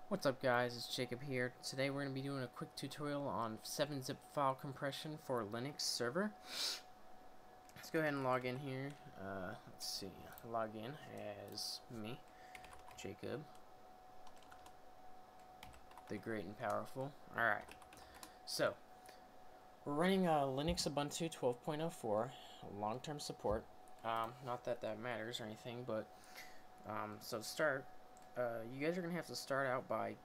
What's up guys, it's Jacob here. Today we're going to be doing a quick tutorial on 7-zip file compression for Linux server. Let's go ahead and log in here. Let's see, log in as me, Jacob, the great and powerful. Alright, so we're running Linux Ubuntu 12.04, long-term support. Not that that matters or anything, but so to start, you guys are going to have to start out by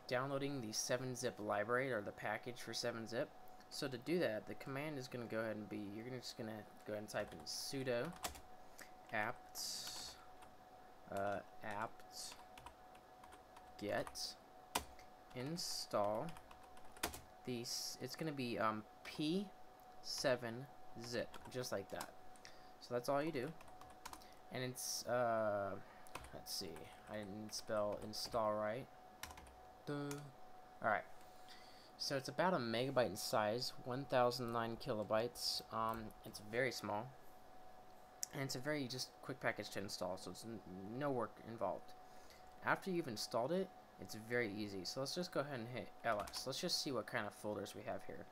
downloading the 7-zip library or the package for 7-zip. So to do that, the command is going to go ahead and be, you're just going to go ahead and type in sudo apt get install these. It's going to be p7zip, just like that. So that's all you do, and it's let's see, I didn't spell install right. Alright, so it's about a megabyte in size, 1009 kilobytes. It's very small, and it's a very just quick package to install, so it's no work involved. After you've installed it, it's very easy. So let's just go ahead and hit ls. Let's just see what kind of folders we have here.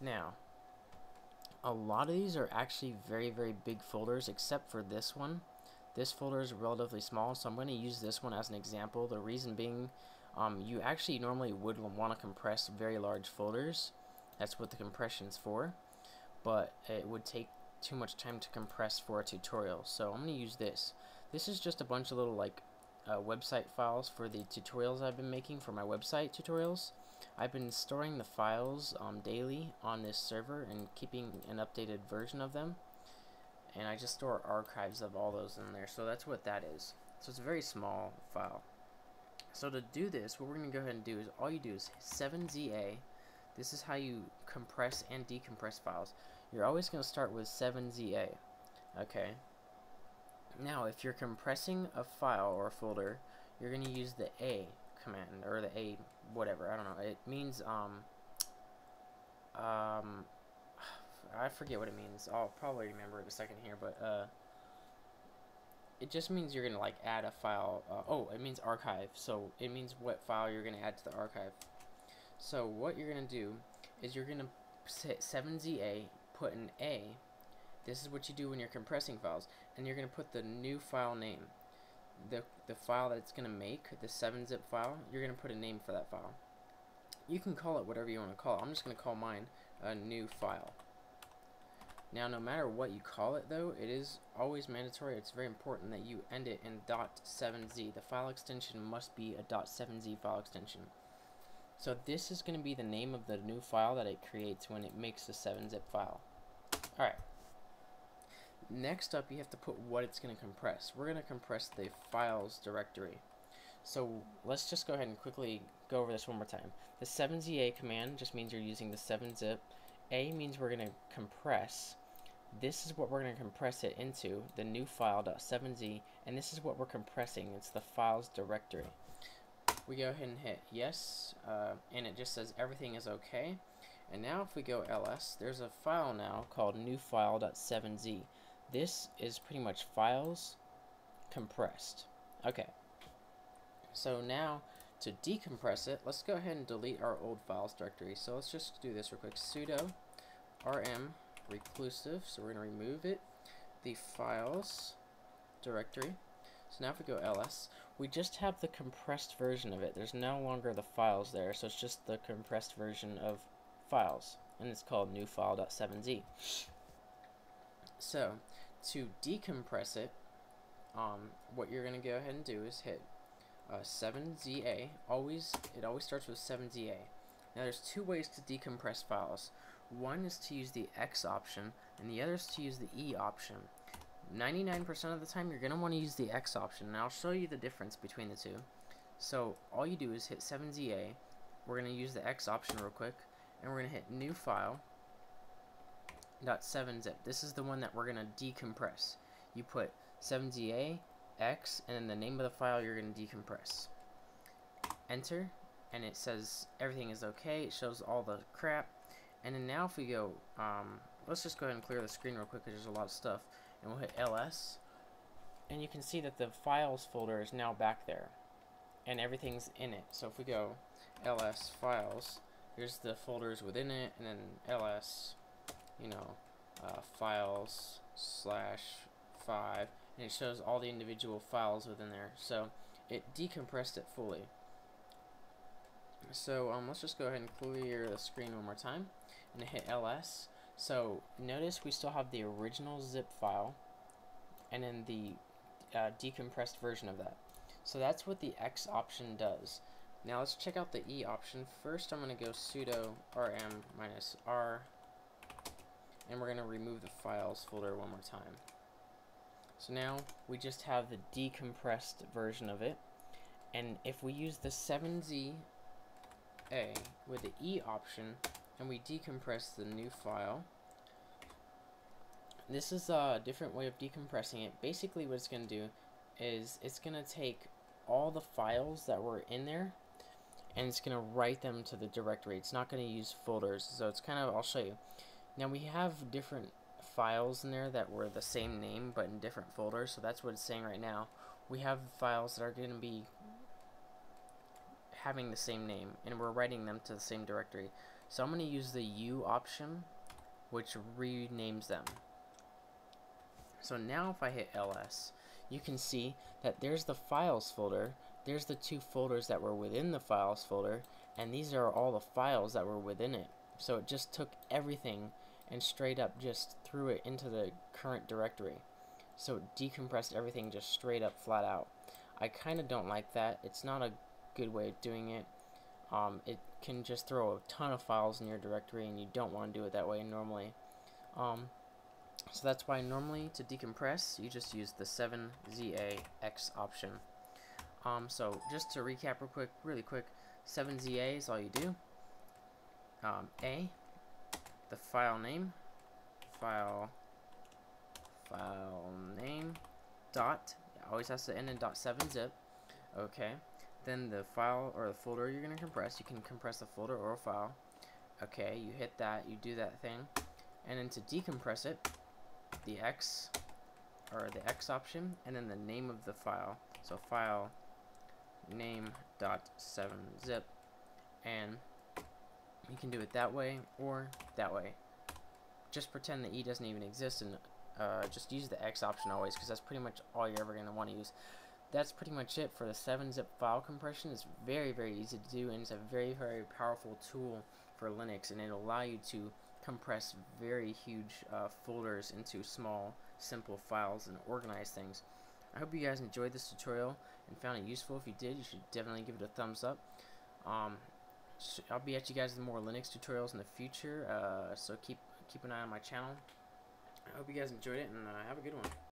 Now, a lot of these are actually very big folders, except for this one. This folder is relatively small, so I'm going to use this one as an example. The reason being, you actually normally would want to compress very large folders. That's what the compression is for, but it would take too much time to compress for a tutorial, so I'm going to use this. This is just a bunch of little website files for the tutorials I've been making for my website tutorials. I've been storing the files daily on this server and keeping an updated version of them, and I just store archives of all those in there, so that's what that is. So it's a very small file. So to do this, what we're going to go ahead and do is, all you do is 7ZA. This is how you compress and decompress files. You're always going to start with 7ZA. Okay. Now, if you're compressing a file or a folder, you're going to use the A command, or the A whatever. I don't know. It means I forget what it means. I'll probably remember it in a second here, but it just means you're gonna add a file. Oh, it means archive, so it means what file you're gonna add to the archive. So what you're gonna do is you're gonna hit 7ZA, put an A. This is what you do when you're compressing files, and you're gonna put the new file name. The file that it's gonna make, the 7-zip file, you're gonna put a name for that file. You can call it whatever you want to call it. I'm just gonna call mine a new file. Now, no matter what you call it, though, it is always mandatory. It's very important that you end it in .7z. The file extension must be a .7z file extension. So this is going to be the name of the new file that it creates when it makes the 7-zip file. Alright. Next up, you have to put what it's going to compress. We're going to compress the files directory. So let's just go ahead and quickly go over this one more time. The 7ZA command just means you're using the 7-zip. A means we're going to compress. This is what we're going to compress it into, the new file .7z, and this is what we're compressing. It's the files directory. We go ahead and hit yes, and it just says everything is okay. And now if we go ls, there's a file now called new file.7z. This is pretty much files compressed. Okay. So now to decompress it, let's go ahead and delete our old files directory. So let's just do this real quick. Sudo rm reclusive, so we're going to remove it, the files directory. So now if we go ls, we just have the compressed version of it. There's no longer the files there, so it's just the compressed version of files, and it's called new file.7z. So to decompress it, what you're going to go ahead and do is hit 7ZA. It always starts with 7ZA. Now there's two ways to decompress files. One is to use the X option, and the other is to use the E option. 99% of the time, you're going to want to use the X option, and I'll show you the difference between the two. So all you do is hit 7ZA. We're going to use the X option real quick, and we're going to hit new file .7zip. This is the one that we're going to decompress. You put 7ZA, X, and then the name of the file you're going to decompress. Enter, and it says everything is okay. It shows all the crap. And then now if we go, let's just go ahead and clear the screen real quick because there's a lot of stuff. And we'll hit ls. And you can see that the files folder is now back there. and everything's in it. So if we go ls files, here's the folders within it, and then ls, you know, files /5, and it shows all the individual files within there. So it decompressed it fully. So let's just go ahead and clear the screen one more time and hit ls. So notice we still have the original zip file and then the decompressed version of that. So that's what the X option does. Now let's check out the E option. First I'm going to go sudo rm-r, and we're going to remove the files folder one more time. So now we just have the decompressed version of it, and if we use the 7Z with the E option and we decompress the new file, this is a different way of decompressing it. Basically what it's going to do is it's going to take all the files that were in there and it's going to write them to the directory. It's not going to use folders. So it's kind of, I'll show you. Now we have different files in there that were the same name but in different folders, so that's what it's saying right now. We have files that are going to be having the same name and we're writing them to the same directory. So I'm going to use the U option, which renames them. So now if I hit ls, you can see that there's the files folder, there's the two folders that were within the files folder, and these are all the files that were within it. So it just took everything and straight up just threw it into the current directory. So it decompressed everything just straight up flat out. I kind of don't like that. It's not a good way of doing it. It can just throw a ton of files in your directory and you don't want to do it that way normally. So that's why normally to decompress you just use the 7ZAX option. So just to recap really quick, 7ZA is all you do. A, the file name, file name, dot, always has to end in .7zip. Okay, then the file or the folder you're going to compress, you can compress a folder or a file. Okay, you hit that, you do that thing, and then to decompress it, the X or the X option, and then the name of the file. So file name .7zip, and you can do it that way or that way. Just pretend the E doesn't even exist and just use the X option always, because that's pretty much all you're ever going to want to use. That's pretty much it for the 7-zip file compression. It's very, very easy to do, and it's a very, very powerful tool for Linux, and it'll allow you to compress very huge folders into small, simple files and organize things. I hope you guys enjoyed this tutorial and found it useful. If you did, you should definitely give it a thumbs up. I'll be at you guys with more Linux tutorials in the future, so keep an eye on my channel. I hope you guys enjoyed it, and have a good one.